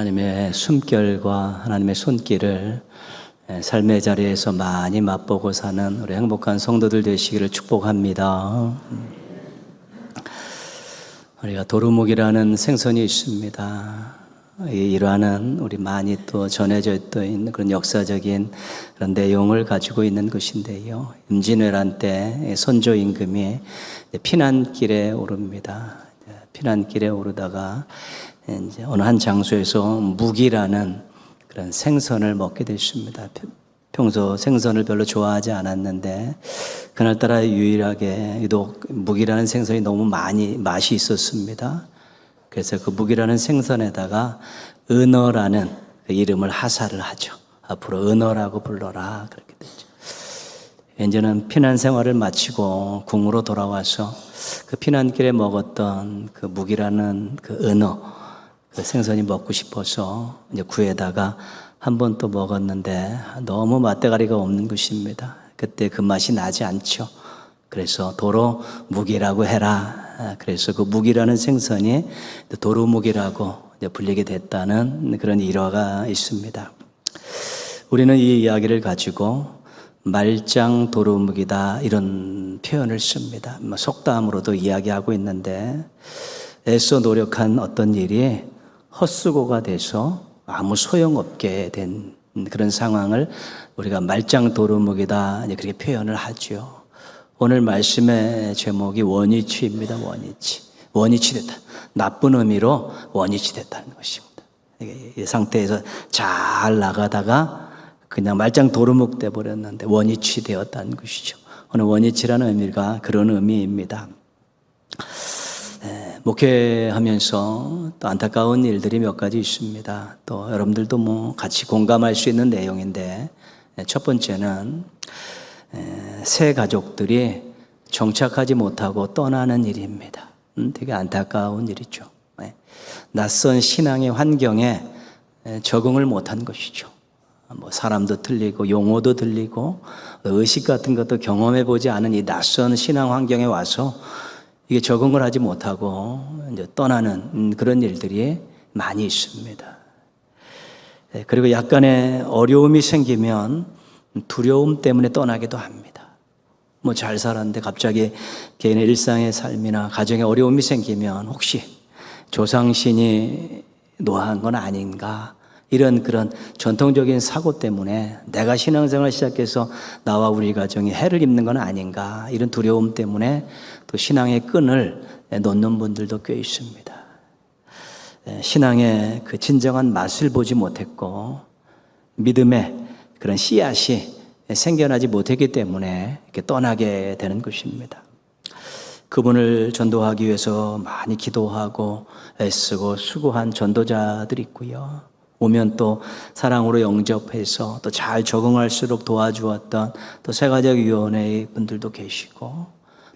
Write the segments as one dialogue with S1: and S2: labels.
S1: 하나님의 숨결과 하나님의 손길을 삶의 자리에서 많이 맛보고 사는 우리 행복한 성도들 되시기를 축복합니다. 우리가 도루묵이라는 생선이 있습니다. 이 일화는 우리 많이 또 전해져 있는 그런 역사적인 그런 내용을 가지고 있는 것인데요. 임진왜란 때 선조 임금이 피난길에 오릅니다. 피난길에 오르다가 이제 어느 한 장소에서 묵이라는 그런 생선을 먹게 됐습니다. 평소 생선을 별로 좋아하지 않았는데 그날따라 유일하게 유독 묵이라는 생선이 너무 맛이 있었습니다. 그래서 그 묵이라는 생선에다가 은어라는 그 이름을 하사를 하죠. 앞으로 은어라고 불러라 그렇게 되죠. 이제는 피난 생활을 마치고 궁으로 돌아와서 그 피난길에 먹었던 그 묵이라는 그 은어 그 생선이 먹고 싶어서 이제 구에다가 한 번 또 먹었는데 너무 맛대가리가 없는 것입니다. 그때 그 맛이 나지 않죠. 그래서 도로 묵이라고 해라. 그래서 그 묵이라는 생선이 도루묵이라고 불리게 됐다는 그런 일화가 있습니다. 우리는 이 이야기를 가지고 말짱 도루묵이다 이런 표현을 씁니다. 속담으로도 이야기하고 있는데 애써 노력한 어떤 일이 헛수고가 돼서 아무 소용없게 된 그런 상황을 우리가 말짱 도루묵이다 그렇게 표현을 하죠. 오늘 말씀의 제목이 원위치입니다. 원위치 됐다. 나쁜 의미로 원위치 됐다는 것입니다. 이 상태에서 잘 나가다가 그냥 말짱 도루묵 돼 버렸는데 원위치 되었다는 것이죠. 오늘 원위치라는 의미가 그런 의미입니다. 목회하면서 또 안타까운 일들이 몇 가지 있습니다. 또 여러분들도 같이 공감할 수 있는 내용인데 첫 번째는 새 가족들이 정착하지 못하고 떠나는 일입니다. 되게 안타까운 일이죠. 낯선 신앙의 환경에 적응을 못한 것이죠. 사람도 틀리고 용어도 들리고 의식 같은 것도 경험해 보지 않은 이 낯선 신앙 환경에 와서 이게 적응을 하지 못하고 이제 떠나는 그런 일들이 많이 있습니다. 그리고 약간의 어려움이 생기면 두려움 때문에 떠나기도 합니다. 잘 살았는데 갑자기 개인의 일상의 삶이나 가정에 어려움이 생기면 혹시 조상신이 노한 건 아닌가 이런 그런 전통적인 사고 때문에 내가 신앙생활을 시작해서 나와 우리 가정이 해를 입는 건 아닌가 이런 두려움 때문에 또 신앙의 끈을 놓는 분들도 꽤 있습니다. 신앙의 그 진정한 맛을 보지 못했고 믿음의 그런 씨앗이 생겨나지 못했기 때문에 이렇게 떠나게 되는 것입니다. 그분을 전도하기 위해서 많이 기도하고 애쓰고 수고한 전도자들이 있고요. 오면 또 사랑으로 영접해서 또 잘 적응할수록 도와주었던 또 세가족위원회의 분들도 계시고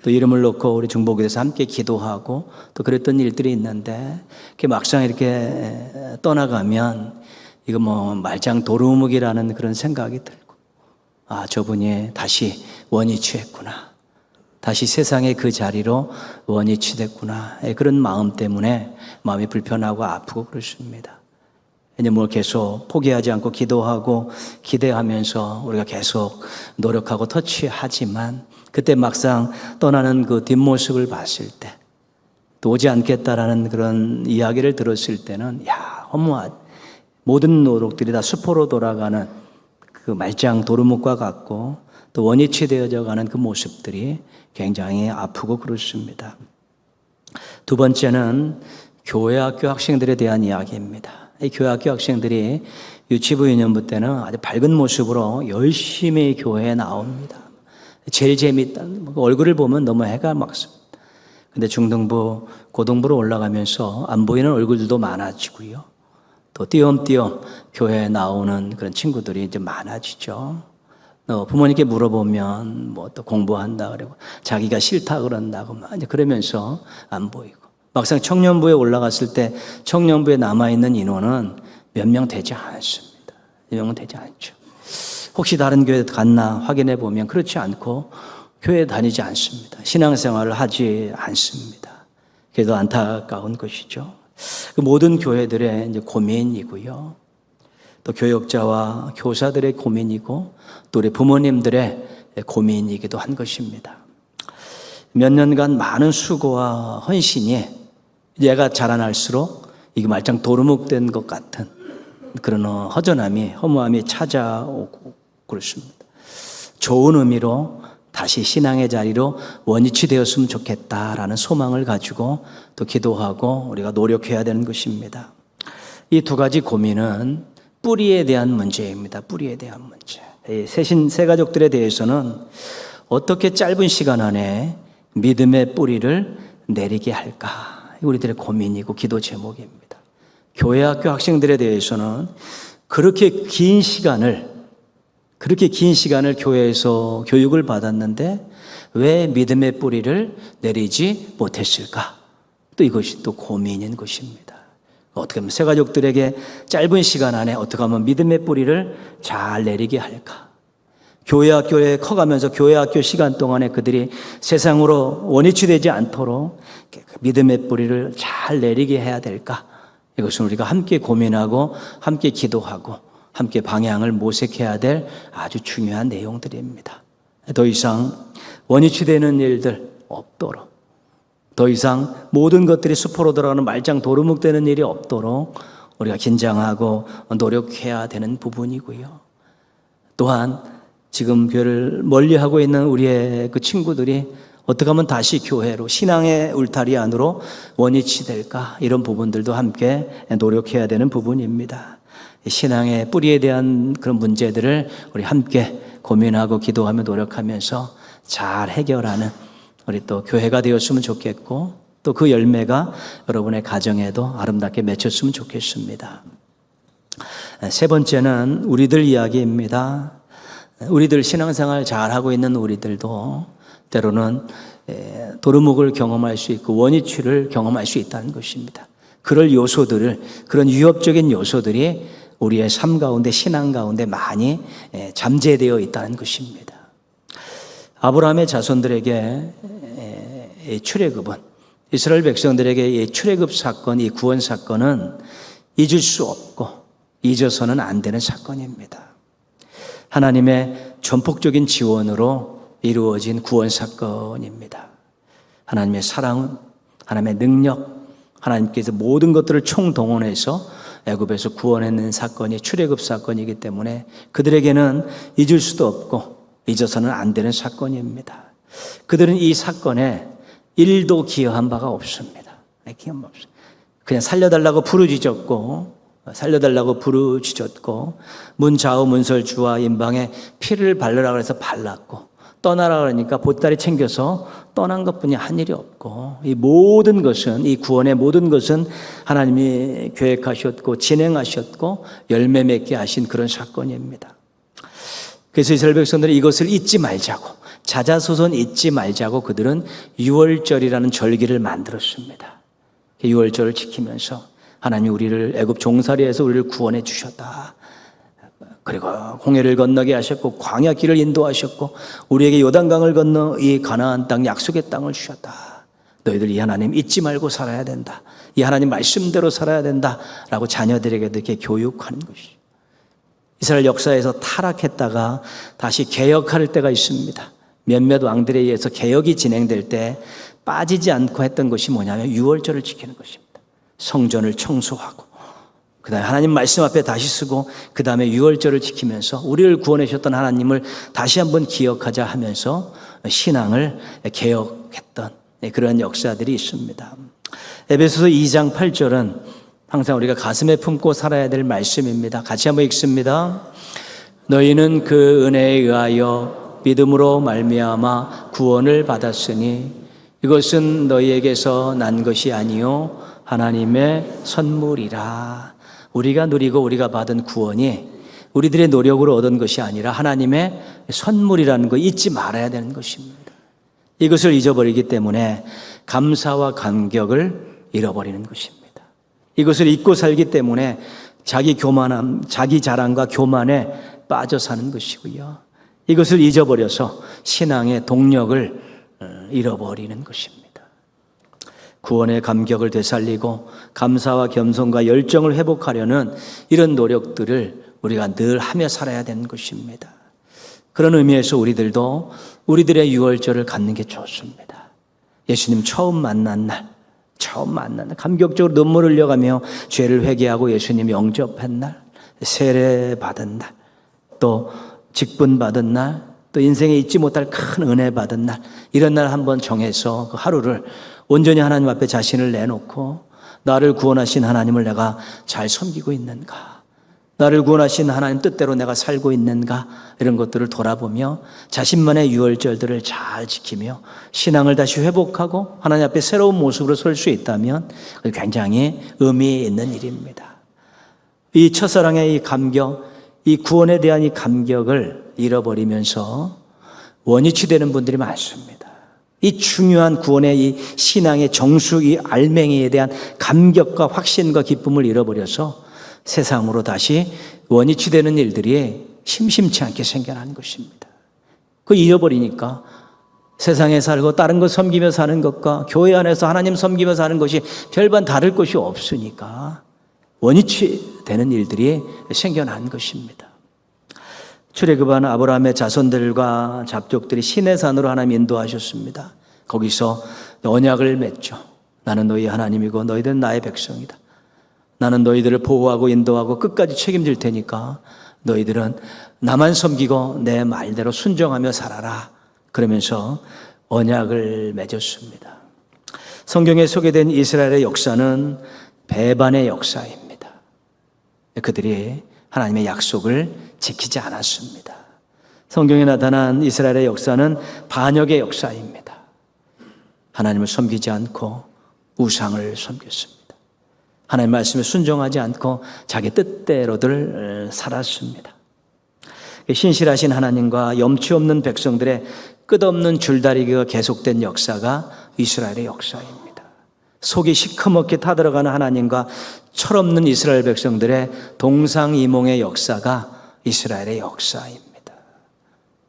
S1: 또 이름을 놓고 우리 중보교에서 함께 기도하고 또 그랬던 일들이 있는데 막상 이렇게 떠나가면 이거 말짱 도루묵이라는 그런 생각이 들고 저분이 다시 원위치했구나. 다시 세상의 그 자리로 원위치됐구나. 그런 마음 때문에 마음이 불편하고 아프고 그렇습니다. 이제 계속 포기하지 않고 기도하고 기대하면서 우리가 계속 노력하고 터치하지만 그때 막상 떠나는 그 뒷모습을 봤을 때 또 오지 않겠다라는 그런 이야기를 들었을 때는 허무하다. 모든 노력들이 다 수포로 돌아가는 그 말짱 도루묵과 같고 또 원위치 되어져 가는 그 모습들이 굉장히 아프고 그렇습니다. 두 번째는 교회 학교 학생들에 대한 이야기입니다. 이 교회학교 학생들이 유치부 유년부 때는 아주 밝은 모습으로 열심히 교회에 나옵니다. 제일 재밌다. 얼굴을 보면 너무 해가 막습니다. 근데 중등부, 고등부로 올라가면서 안 보이는 얼굴들도 많아지고요. 또 띄엄띄엄 교회에 나오는 그런 친구들이 이제 많아지죠. 부모님께 물어보면 또 공부한다 그러고 자기가 싫다 그런다고 이제 그러면서 안 보이고. 막상 청년부에 올라갔을 때 청년부에 남아있는 인원은 몇 명 되지 않습니다. 몇 명은 되지 않죠. 혹시 다른 교회 갔나 확인해 보면 그렇지 않고 교회 다니지 않습니다. 신앙생활을 하지 않습니다. 그래도 안타까운 것이죠. 그 모든 교회들의 이제 고민이고요. 또 교역자와 교사들의 고민이고 또 우리 부모님들의 고민이기도 한 것입니다. 몇 년간 많은 수고와 헌신이 얘가 자라날수록 이게 말짱 도루묵된 것 같은 그런 허무함이 찾아오고 그렇습니다. 좋은 의미로 다시 신앙의 자리로 원위치 되었으면 좋겠다라는 소망을 가지고 또 기도하고 우리가 노력해야 되는 것입니다. 이 두 가지 고민은 뿌리에 대한 문제입니다. 뿌리에 대한 문제. 새 가족들에 대해서는 어떻게 짧은 시간 안에 믿음의 뿌리를 내리게 할까? 우리들의 고민이고 기도 제목입니다. 교회 학교 학생들에 대해서는 그렇게 긴 시간을 교회에서 교육을 받았는데 왜 믿음의 뿌리를 내리지 못했을까? 또 이것이 또 고민인 것입니다. 어떻게 하면 새 가족들에게 짧은 시간 안에 어떻게 하면 믿음의 뿌리를 잘 내리게 할까? 교회 학교에 커가면서 교회 학교 시간 동안에 그들이 세상으로 원위치 되지 않도록 믿음의 뿌리를 잘 내리게 해야 될까? 이것은 우리가 함께 고민하고 함께 기도하고 함께 방향을 모색해야 될 아주 중요한 내용들입니다. 더 이상 원위치 되는 일들 없도록, 더 이상 모든 것들이 수포로 들어가는 말짱 도루묵되는 일이 없도록 우리가 긴장하고 노력해야 되는 부분이고요. 또한 지금 교회를 멀리하고 있는 우리의 그 친구들이 어떻게 하면 다시 교회로 신앙의 울타리 안으로 원위치 될까? 이런 부분들도 함께 노력해야 되는 부분입니다. 신앙의 뿌리에 대한 그런 문제들을 우리 함께 고민하고 기도하며 노력하면서 잘 해결하는 우리 또 교회가 되었으면 좋겠고 또 그 열매가 여러분의 가정에도 아름답게 맺혔으면 좋겠습니다. 세 번째는 우리들 이야기입니다. 우리들 신앙생활 잘하고 있는 우리들도 때로는 도루묵을 경험할 수 있고 원위치를 경험할 수 있다는 것입니다. 그런 위협적인 요소들이 우리의 삶 가운데 신앙 가운데 많이 잠재되어 있다는 것입니다. 아브라함의 자손들에게 출애굽은 이스라엘 백성들에게 이 출애굽 사건, 이 구원 사건은 잊을 수 없고 잊어서는 안 되는 사건입니다. 하나님의 전폭적인 지원으로 이루어진 구원 사건입니다. 하나님의 사랑은, 하나님의 능력, 하나님께서 모든 것들을 총동원해서 애굽에서 구원해낸 사건이 출애굽 사건이기 때문에 그들에게는 잊을 수도 없고 잊어서는 안 되는 사건입니다. 그들은 이 사건에 일도 기여한 바가 없습니다. 그냥 살려달라고 부르짖었고 문좌우 문설주와 임방에 피를 바르라고 해서 발랐고 떠나라 그러니까 보따리 챙겨서 떠난 것뿐이 한 일이 없고 이 모든 것은 이 구원의 모든 것은 하나님이 계획하셨고 진행하셨고 열매 맺게 하신 그런 사건입니다. 그래서 이스라엘 백성들이 이것을 잊지 말자고 자자손손 잊지 말자고 그들은 유월절이라는 절기를 만들었습니다. 유월절을 지키면서 하나님이 우리를 애굽 종살이에서 우리를 구원해 주셨다. 그리고 홍해를 건너게 하셨고 광야 길을 인도하셨고 우리에게 요단강을 건너 이 가나안 땅 약속의 땅을 주셨다. 너희들 이 하나님 잊지 말고 살아야 된다. 이 하나님 말씀대로 살아야 된다라고 자녀들에게도 이렇게 교육하는 것이죠. 이스라엘 역사에서 타락했다가 다시 개혁할 때가 있습니다. 몇몇 왕들에 의해서 개혁이 진행될 때 빠지지 않고 했던 것이 뭐냐면 유월절을 지키는 것입니다. 성전을 청소하고 그 다음에 하나님 말씀 앞에 다시 쓰고 그 다음에 유월절을 지키면서 우리를 구원해 주셨던 하나님을 다시 한번 기억하자 하면서 신앙을 개혁했던 그런 역사들이 있습니다. 에베소서 2장 8절은 항상 우리가 가슴에 품고 살아야 될 말씀입니다. 같이 한번 읽습니다. 너희는 그 은혜에 의하여 믿음으로 말미암아 구원을 받았으니 이것은 너희에게서 난 것이 아니요 하나님의 선물이라. 우리가 누리고 우리가 받은 구원이 우리들의 노력으로 얻은 것이 아니라 하나님의 선물이라는 거 잊지 말아야 되는 것입니다. 이것을 잊어버리기 때문에 감사와 감격을 잃어버리는 것입니다. 이것을 잊고 살기 때문에 자기 교만함, 자기 자랑과 교만에 빠져 사는 것이고요. 이것을 잊어버려서 신앙의 동력을 잃어버리는 것입니다. 구원의 감격을 되살리고 감사와 겸손과 열정을 회복하려는 이런 노력들을 우리가 늘 하며 살아야 되는 것입니다. 그런 의미에서 우리들도 우리들의 유월절을 갖는 게 좋습니다. 예수님 처음 만난 날 감격적으로 눈물을 흘려가며 죄를 회개하고 예수님 영접한 날, 세례 받은 날, 또 직분 받은 날, 또 인생에 잊지 못할 큰 은혜 받은 날, 이런 날 한번 정해서 그 하루를 온전히 하나님 앞에 자신을 내놓고 나를 구원하신 하나님을 내가 잘 섬기고 있는가, 나를 구원하신 하나님 뜻대로 내가 살고 있는가, 이런 것들을 돌아보며 자신만의 유월절들을 잘 지키며 신앙을 다시 회복하고 하나님 앞에 새로운 모습으로 설 수 있다면 굉장히 의미 있는 일입니다. 이 첫사랑의 이 감격, 이 구원에 대한 이 감격을 잃어버리면서 원위치 되는 분들이 많습니다. 이 중요한 구원의 이 신앙의 정수, 이 알맹이에 대한 감격과 확신과 기쁨을 잃어버려서 세상으로 다시 원위치 되는 일들이 심심치 않게 생겨나는 것입니다. 그 잃어버리니까 세상에 살고 다른 것 섬기며 사는 것과 교회 안에서 하나님 섬기며 사는 것이 별반 다를 것이 없으니까 원위치 되는 일들이 생겨난 것입니다. 출애굽한 아브라함의 자손들과 잡족들이 시내산으로 하나님 인도하셨습니다. 거기서 언약을 맺죠. 나는 너희 하나님이고 너희들은 나의 백성이다. 나는 너희들을 보호하고 인도하고 끝까지 책임질 테니까 너희들은 나만 섬기고 내 말대로 순종하며 살아라. 그러면서 언약을 맺었습니다. 성경에 소개된 이스라엘의 역사는 배반의 역사입니다. 그들이 하나님의 약속을 지키지 않았습니다. 성경에 나타난 이스라엘의 역사는 반역의 역사입니다. 하나님을 섬기지 않고 우상을 섬겼습니다. 하나님 말씀에 순종하지 않고 자기 뜻대로들 살았습니다. 신실하신 하나님과 염치 없는 백성들의 끝없는 줄다리기가 계속된 역사가 이스라엘의 역사입니다. 속이 시커멓게 타들어가는 하나님과 철없는 이스라엘 백성들의 동상이몽의 역사가 이스라엘의 역사입니다.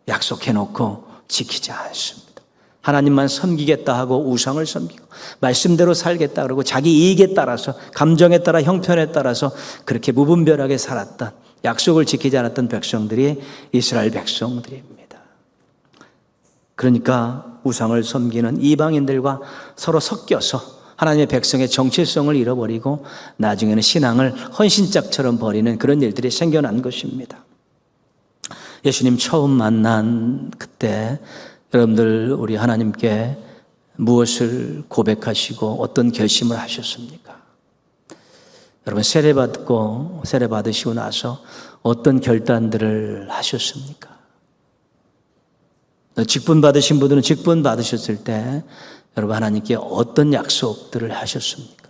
S1: 약속해놓고 지키지 않습니다. 하나님만 섬기겠다 하고 우상을 섬기고 말씀대로 살겠다 그러고 자기 이익에 따라서 감정에 따라 형편에 따라서 그렇게 무분별하게 살았던, 약속을 지키지 않았던 백성들이 이스라엘 백성들입니다. 그러니까 우상을 섬기는 이방인들과 서로 섞여서 하나님의 백성의 정체성을 잃어버리고 나중에는 신앙을 헌신짝처럼 버리는 그런 일들이 생겨난 것입니다. 예수님 처음 만난 그때 여러분들 우리 하나님께 무엇을 고백하시고 어떤 결심을 하셨습니까? 여러분 세례 받으시고 나서 어떤 결단들을 하셨습니까? 직분 받으신 분들은 직분 받으셨을 때 여러분 하나님께 어떤 약속들을 하셨습니까?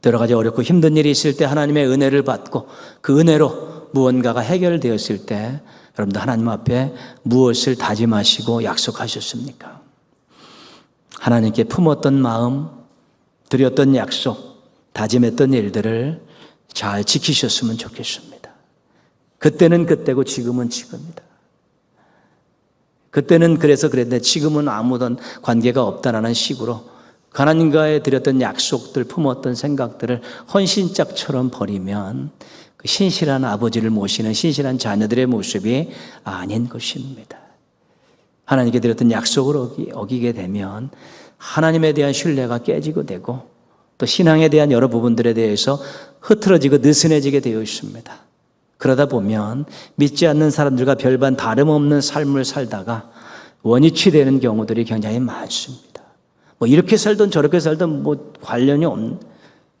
S1: 여러 가지 어렵고 힘든 일이 있을 때 하나님의 은혜를 받고 그 은혜로 무언가가 해결되었을 때 여러분들 하나님 앞에 무엇을 다짐하시고 약속하셨습니까? 하나님께 품었던 마음, 드렸던 약속, 다짐했던 일들을 잘 지키셨으면 좋겠습니다. 그때는 그때고 지금은 지금이다. 그때는 그래서 그랬는데 지금은 아무런 관계가 없다라는 식으로 하나님과의 드렸던 약속들, 품었던 생각들을 헌신짝처럼 버리면 그 신실한 아버지를 모시는 신실한 자녀들의 모습이 아닌 것입니다. 하나님께 드렸던 약속을 어기게 되면 하나님에 대한 신뢰가 깨지고 되고 또 신앙에 대한 여러 부분들에 대해서 흐트러지고 느슨해지게 되어 있습니다. 그러다 보면 믿지 않는 사람들과 별반 다름없는 삶을 살다가 원위치 되는 경우들이 굉장히 많습니다. 뭐 이렇게 살든 저렇게 살든 뭐 관련이 없는,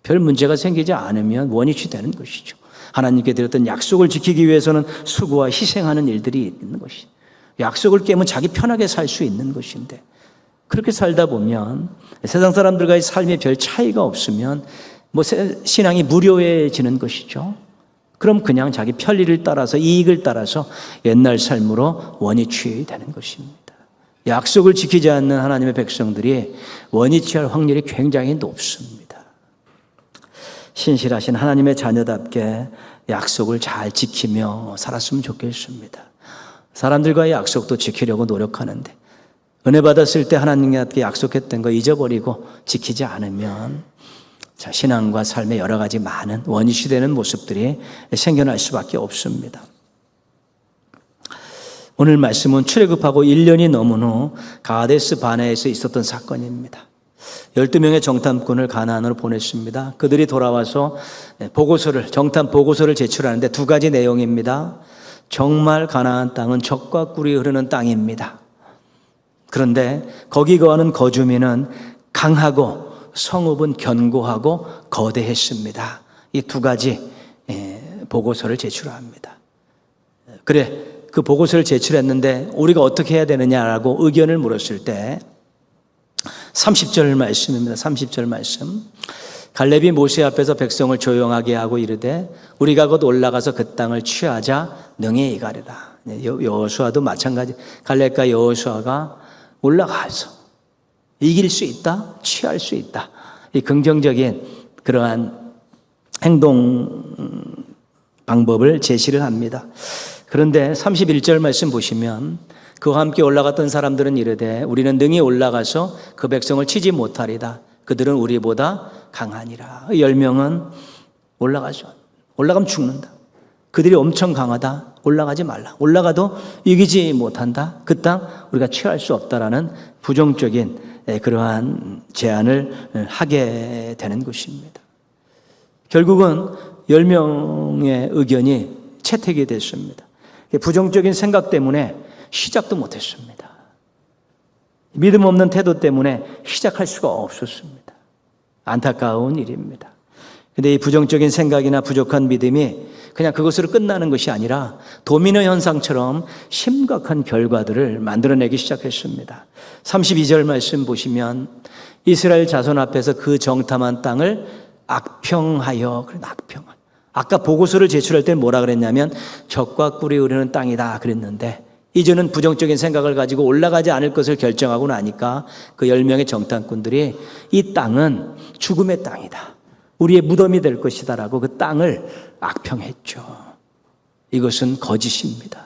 S1: 별 문제가 생기지 않으면 원위치 되는 것이죠. 하나님께 드렸던 약속을 지키기 위해서는 수고와 희생하는 일들이 있는 것이죠. 약속을 깨면 자기 편하게 살 수 있는 것인데 그렇게 살다 보면 세상 사람들과의 삶에 별 차이가 없으면 뭐 신앙이 무료해지는 것이죠. 그럼 그냥 자기 편리를 따라서 이익을 따라서 옛날 삶으로 원위치 되는 것입니다. 약속을 지키지 않는 하나님의 백성들이 원위치할 확률이 굉장히 높습니다. 신실하신 하나님의 자녀답게 약속을 잘 지키며 살았으면 좋겠습니다. 사람들과의 약속도 지키려고 노력하는데 은혜 받았을 때 하나님께 약속했던 거 잊어버리고 지키지 않으면 자, 신앙과 삶의 여러 가지 많은 원인이 되는 모습들이 생겨날 수밖에 없습니다. 오늘 말씀은 출애굽하고 1년이 넘은 후 가데스 바네에서 있었던 사건입니다. 12명의 정탐꾼을 가나안으로 보냈습니다. 그들이 돌아와서 정탐 보고서를 제출하는데 두 가지 내용입니다. 정말 가나안 땅은 젖과 꿀이 흐르는 땅입니다. 그런데 거기 거하는 거주민은 강하고 성읍은 견고하고 거대했습니다. 이 두 가지 보고서를 제출합니다. 그래, 그 보고서를 제출했는데 우리가 어떻게 해야 되느냐라고 의견을 물었을 때 30절 말씀입니다. 30절 말씀. 갈렙이 모세 앞에서 백성을 조용하게 하고 이르되 우리가 곧 올라가서 그 땅을 취하자 능히 이가리라. 여호수아도 마찬가지. 갈렙과 여호수아가 올라가서 이길 수 있다, 취할 수 있다. 이 긍정적인 그러한 행동 방법을 제시를 합니다. 그런데 31절 말씀 보시면 그와 함께 올라갔던 사람들은 이르되 우리는 능히 올라가서 그 백성을 치지 못하리다. 그들은 우리보다 강하니라. 10명은 올라가죠. 올라가면 죽는다. 그들이 엄청 강하다. 올라가지 말라. 올라가도 이기지 못한다. 그 땅 우리가 취할 수 없다라는 부정적인 그러한 제안을 하게 되는 것입니다. 결국은 10명의 의견이 채택이 됐습니다. 부정적인 생각 때문에 시작도 못했습니다. 믿음 없는 태도 때문에 시작할 수가 없었습니다. 안타까운 일입니다. 그런데 이 부정적인 생각이나 부족한 믿음이 그냥 그것으로 끝나는 것이 아니라 도미노 현상처럼 심각한 결과들을 만들어내기 시작했습니다. 32절 말씀 보시면 이스라엘 자손 앞에서 그 정탐한 땅을 악평하여, 아까 보고서를 제출할 때 뭐라 그랬냐면 젖과 꿀이 흐르는 땅이다 그랬는데 이제는 부정적인 생각을 가지고 올라가지 않을 것을 결정하고 나니까 그 10명의 정탐꾼들이 이 땅은 죽음의 땅이다. 우리의 무덤이 될 것이다 라고 그 땅을 악평했죠. 이것은 거짓입니다.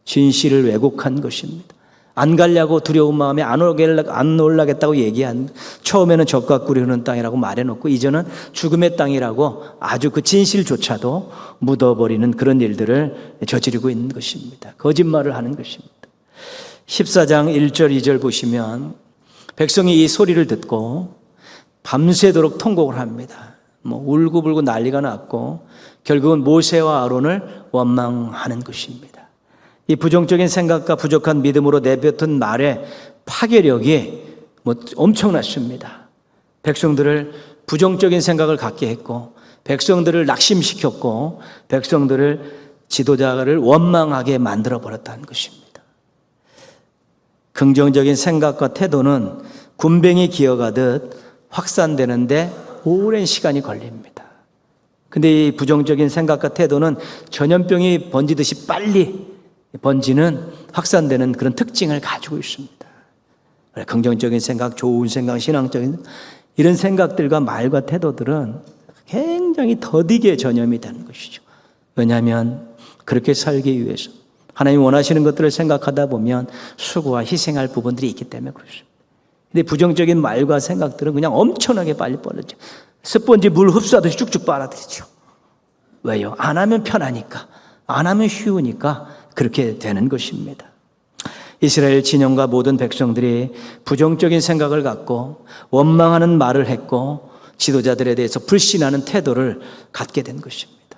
S1: 진실을 왜곡한 것입니다. 안 가려고 두려운 마음에 안 올라겠다고 얘기한 처음에는 젖과 꿀이 흐르는 땅이라고 말해놓고 이제는 죽음의 땅이라고 아주 그 진실조차도 묻어버리는 그런 일들을 저지르고 있는 것입니다. 거짓말을 하는 것입니다. 14장 1절 2절 보시면 백성이 이 소리를 듣고 밤새도록 통곡을 합니다. 울고불고 난리가 났고 결국은 모세와 아론을 원망하는 것입니다. 이 부정적인 생각과 부족한 믿음으로 내뱉은 말의 파괴력이 엄청났습니다. 백성들을 부정적인 생각을 갖게 했고 백성들을 낙심시켰고 백성들을 지도자를 원망하게 만들어 버렸다는 것입니다. 긍정적인 생각과 태도는 군뱅이 기어가듯 확산되는데 오랜 시간이 걸립니다. 근데 이 부정적인 생각과 태도는 전염병이 번지듯이 빨리 번지는 확산되는 그런 특징을 가지고 있습니다. 긍정적인 생각, 좋은 생각, 신앙적인 이런 생각들과 말과 태도들은 굉장히 더디게 전염이 되는 것이죠. 왜냐하면 그렇게 살기 위해서 하나님 원하시는 것들을 생각하다 보면 수고와 희생할 부분들이 있기 때문에 그렇습니다. 근데 부정적인 말과 생각들은 그냥 엄청나게 빨리 뻗어져. 스펀지 물 흡수하듯이 쭉쭉 빨아들이죠. 왜요? 안 하면 편하니까, 안 하면 쉬우니까 그렇게 되는 것입니다. 이스라엘 진영과 모든 백성들이 부정적인 생각을 갖고 원망하는 말을 했고 지도자들에 대해서 불신하는 태도를 갖게 된 것입니다.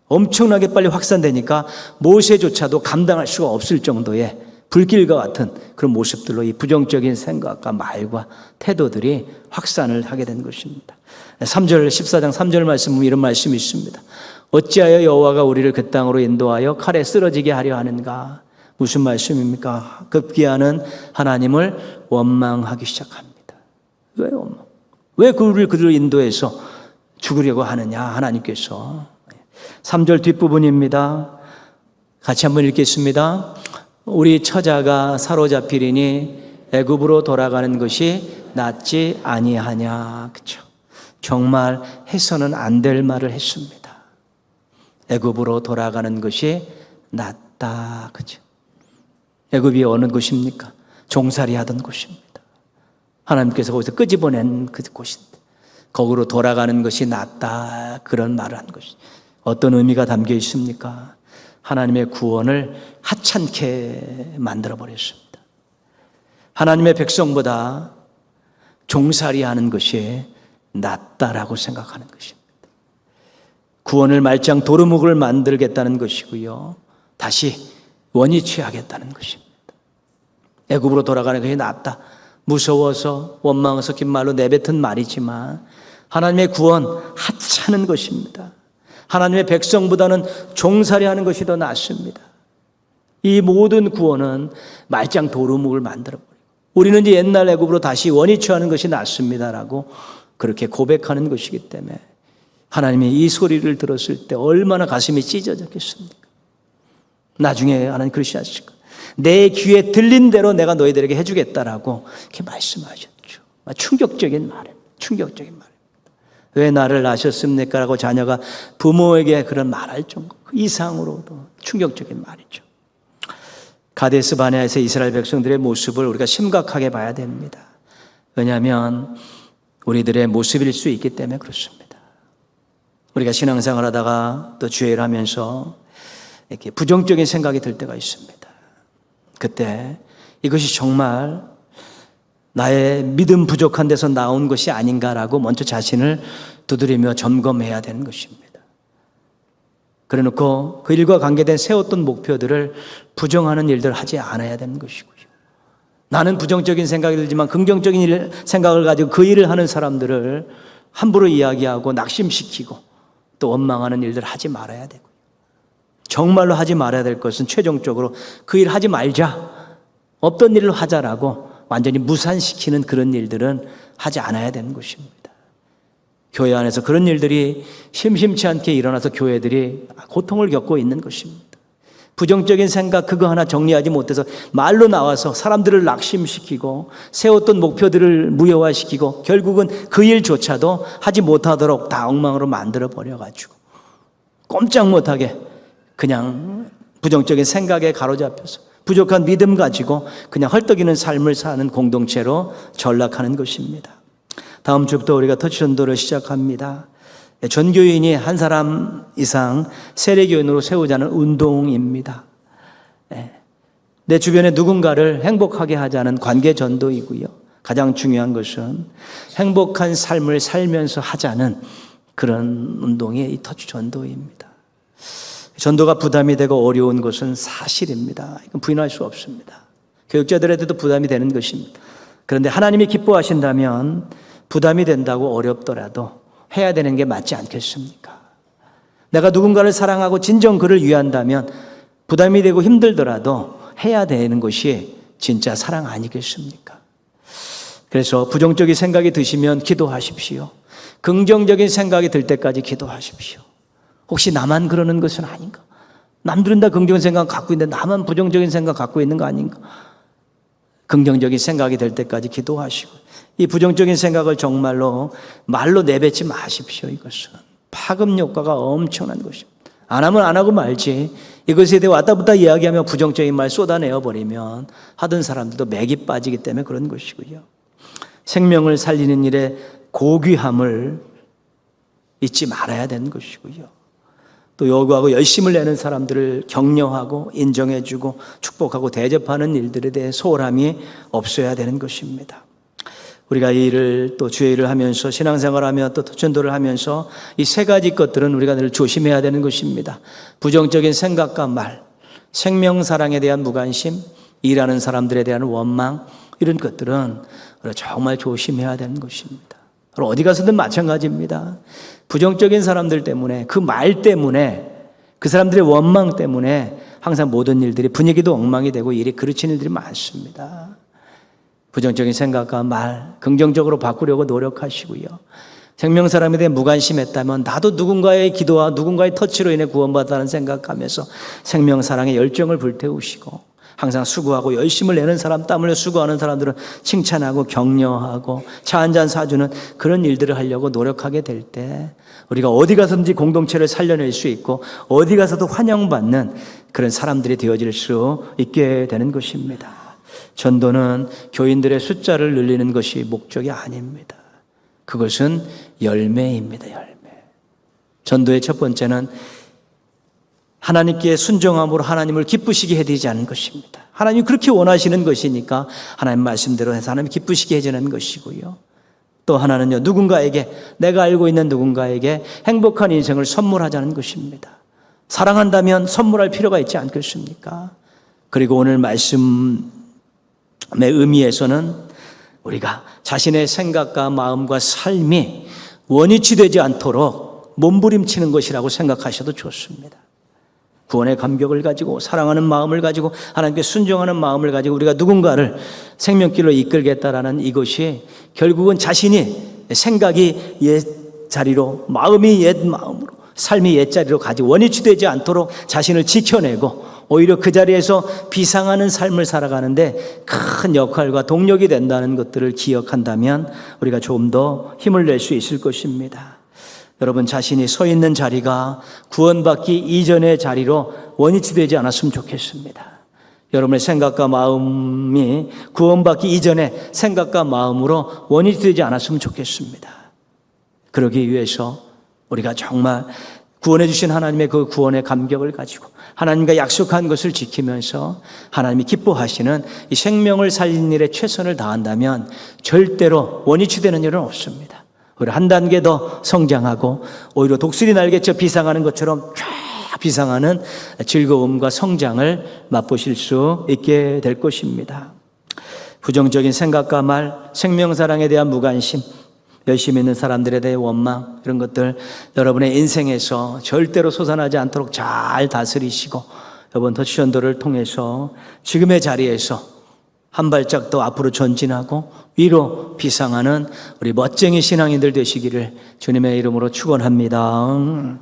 S1: 엄청나게 빨리 확산되니까 모세조차도 감당할 수가 없을 정도의 불길과 같은 그런 모습들로 이 부정적인 생각과 말과 태도들이 확산을 하게 된 것입니다. 3절 14장 3절 말씀은 이런 말씀이 있습니다. 어찌하여 여호와가 우리를 그 땅으로 인도하여 칼에 쓰러지게 하려 하는가? 무슨 말씀입니까? 급기야는 하나님을 원망하기 시작합니다. 왜요? 왜 그들을 인도해서 죽으려고 하느냐? 하나님께서 3절 뒷부분입니다. 같이 한번 읽겠습니다. 우리 처자가 사로잡히리니 애굽으로 돌아가는 것이 낫지 아니하냐. 그렇죠? 정말 해서는 안 될 말을 했습니다. 애굽으로 돌아가는 것이 낫다. 그죠? 애굽이 어느 곳입니까? 종살이 하던 곳입니다. 하나님께서 거기서 끄집어낸 그 곳인데 거기로 돌아가는 것이 낫다, 그런 말을 한 것이 어떤 의미가 담겨 있습니까? 하나님의 구원을 하찮게 만들어버렸습니다. 하나님의 백성보다 종살이 하는 것이 낫다라고 생각하는 것입니다. 구원을 말짱 도루묵을 만들겠다는 것이고요, 다시 원위치하겠다는 것입니다. 애굽으로 돌아가는 것이 낫다, 무서워서 원망해서 긴 말로 내뱉은 말이지만 하나님의 구원 하찮은 것입니다. 하나님의 백성보다는 종살이 하는 것이 더 낫습니다. 이 모든 구원은 말짱 도루묵을 만들어버리고 우리는 이제 옛날 애굽으로 다시 원위치하는 것이 낫습니다라고 그렇게 고백하는 것이기 때문에 하나님이 이 소리를 들었을 때 얼마나 가슴이 찢어졌겠습니까? 나중에 하나님 그러시 하시고 내 귀에 들린 대로 내가 너희들에게 해주겠다라고 이렇게 말씀하셨죠. 충격적인 말입니다. 충격적인 말입니다. 왜 나를 낳으셨습니까? 라고 자녀가 부모에게 그런 말할 정도, 그 이상으로도 충격적인 말이죠. 가데스 바네아에서 이스라엘 백성들의 모습을 우리가 심각하게 봐야 됩니다. 왜냐하면 우리들의 모습일 수 있기 때문에 그렇습니다. 우리가 신앙생활 하다가 또 주일을 하면서 이렇게 부정적인 생각이 들 때가 있습니다. 그때 이것이 정말 나의 믿음 부족한 데서 나온 것이 아닌가라고 먼저 자신을 두드리며 점검해야 되는 것입니다. 그래 놓고 그 일과 관계된 세웠던 목표들을 부정하는 일들을 하지 않아야 되는 것이고요. 나는 부정적인 생각이 들지만 긍정적인 생각을 가지고 그 일을 하는 사람들을 함부로 이야기하고 낙심시키고 또 원망하는 일들을 하지 말아야 되고요. 정말로 하지 말아야 될 것은 최종적으로 그 일 하지 말자, 없던 일을 하자라고 완전히 무산시키는 그런 일들은 하지 않아야 되는 것입니다. 교회 안에서 그런 일들이 심심치 않게 일어나서 교회들이 고통을 겪고 있는 것입니다. 부정적인 생각 그거 하나 정리하지 못해서 말로 나와서 사람들을 낙심시키고 세웠던 목표들을 무효화시키고 결국은 그 일조차도 하지 못하도록 다 엉망으로 만들어버려가지고 꼼짝 못하게 그냥 부정적인 생각에 가로잡혀서 부족한 믿음 가지고 그냥 헐떡이는 삶을 사는 공동체로 전락하는 것입니다. 다음 주부터 우리가 터치전도를 시작합니다. 전교인이 한 사람 이상 세례교인으로 세우자는 운동입니다. 내 주변에 누군가를 행복하게 하자는 관계전도이고요. 가장 중요한 것은 행복한 삶을 살면서 하자는 그런 운동이 이 터치전도입니다. 전도가 부담이 되고 어려운 것은 사실입니다. 이건 부인할 수 없습니다. 교육자들에게도 부담이 되는 것입니다. 그런데 하나님이 기뻐하신다면 부담이 된다고 어렵더라도 해야 되는 게 맞지 않겠습니까? 내가 누군가를 사랑하고 진정 그를 위한다면 부담이 되고 힘들더라도 해야 되는 것이 진짜 사랑 아니겠습니까? 그래서 부정적인 생각이 드시면 기도하십시오. 긍정적인 생각이 들 때까지 기도하십시오. 혹시 나만 그러는 것은 아닌가? 남들은 다 긍정적인 생각 갖고 있는데 나만 부정적인 생각 갖고 있는 거 아닌가? 긍정적인 생각이 될 때까지 기도하시고 이 부정적인 생각을 정말로 말로 내뱉지 마십시오. 이것은 파급 효과가 엄청난 것입니다. 안 하면 안 하고 말지 이것에 대해 왔다 갔다 이야기하며 부정적인 말 쏟아내어 버리면 하던 사람들도 맥이 빠지기 때문에 그런 것이고요. 생명을 살리는 일에 고귀함을 잊지 말아야 되는 것이고요. 또 요구하고 열심을 내는 사람들을 격려하고 인정해주고 축복하고 대접하는 일들에 대해 소홀함이 없어야 되는 것입니다. 우리가 이 일을 또 주의 일을 하면서 신앙생활하며 또 전도를 하면서 이 세 가지 것들은 우리가 늘 조심해야 되는 것입니다. 부정적인 생각과 말, 생명사랑에 대한 무관심, 일하는 사람들에 대한 원망, 이런 것들은 우리가 정말 조심해야 되는 것입니다. 어디 가서든 마찬가지입니다. 부정적인 사람들 때문에 그 말 때문에 그 사람들의 원망 때문에 항상 모든 일들이 분위기도 엉망이 되고 일이 그르치는 일들이 많습니다. 부정적인 생각과 말 긍정적으로 바꾸려고 노력하시고요. 생명사람에 대해 무관심했다면 나도 누군가의 기도와 누군가의 터치로 인해 구원받았다는 생각하면서 생명사랑의 열정을 불태우시고 항상 수고하고 열심을 내는 사람, 땀 흘려 수고하는 사람들은 칭찬하고 격려하고 차 한잔 사주는 그런 일들을 하려고 노력하게 될 때 우리가 어디 가서든지 공동체를 살려낼 수 있고 어디 가서도 환영받는 그런 사람들이 되어질 수 있게 되는 것입니다. 전도는 교인들의 숫자를 늘리는 것이 목적이 아닙니다. 그것은 열매입니다. 열매. 전도의 첫 번째는 하나님께 순종함으로 하나님을 기쁘시게 해드리지 않는 것입니다. 하나님이 그렇게 원하시는 것이니까 하나님 말씀대로 해서 하나님 기쁘시게 해주는 것이고요. 또 하나는요, 누군가에게, 내가 알고 있는 누군가에게 행복한 인생을 선물하자는 것입니다. 사랑한다면 선물할 필요가 있지 않겠습니까? 그리고 오늘 말씀의 의미에서는 우리가 자신의 생각과 마음과 삶이 원위치 되지 않도록 몸부림치는 것이라고 생각하셔도 좋습니다. 구원의 감격을 가지고 사랑하는 마음을 가지고 하나님께 순종하는 마음을 가지고 우리가 누군가를 생명길로 이끌겠다라는 이것이 결국은 자신이 생각이 옛 자리로, 마음이 옛 마음으로, 삶이 옛 자리로 가지 원위치 되지 않도록 자신을 지켜내고 오히려 그 자리에서 비상하는 삶을 살아가는데 큰 역할과 동력이 된다는 것들을 기억한다면 우리가 좀 더 힘을 낼 수 있을 것입니다. 여러분, 자신이 서 있는 자리가 구원받기 이전의 자리로 원위치 되지 않았으면 좋겠습니다. 여러분의 생각과 마음이 구원받기 이전의 생각과 마음으로 원위치 되지 않았으면 좋겠습니다. 그러기 위해서 우리가 정말 구원해 주신 하나님의 그 구원의 감격을 가지고 하나님과 약속한 것을 지키면서 하나님이 기뻐하시는 이 생명을 살리는 일에 최선을 다한다면 절대로 원위치 되는 일은 없습니다. 오히려 한 단계 더 성장하고 오히려 독수리 날개쳐 비상하는 것처럼 쫙 비상하는 즐거움과 성장을 맛보실 수 있게 될 것입니다. 부정적인 생각과 말, 생명사랑에 대한 무관심, 열심히 있는 사람들에 대해 원망, 이런 것들 여러분의 인생에서 절대로 솟아나지 않도록 잘 다스리시고 이번 터치전도를 통해서 지금의 자리에서 한 발짝 더 앞으로 전진하고 위로 비상하는 우리 멋쟁이 신앙인들 되시기를 주님의 이름으로 축원합니다.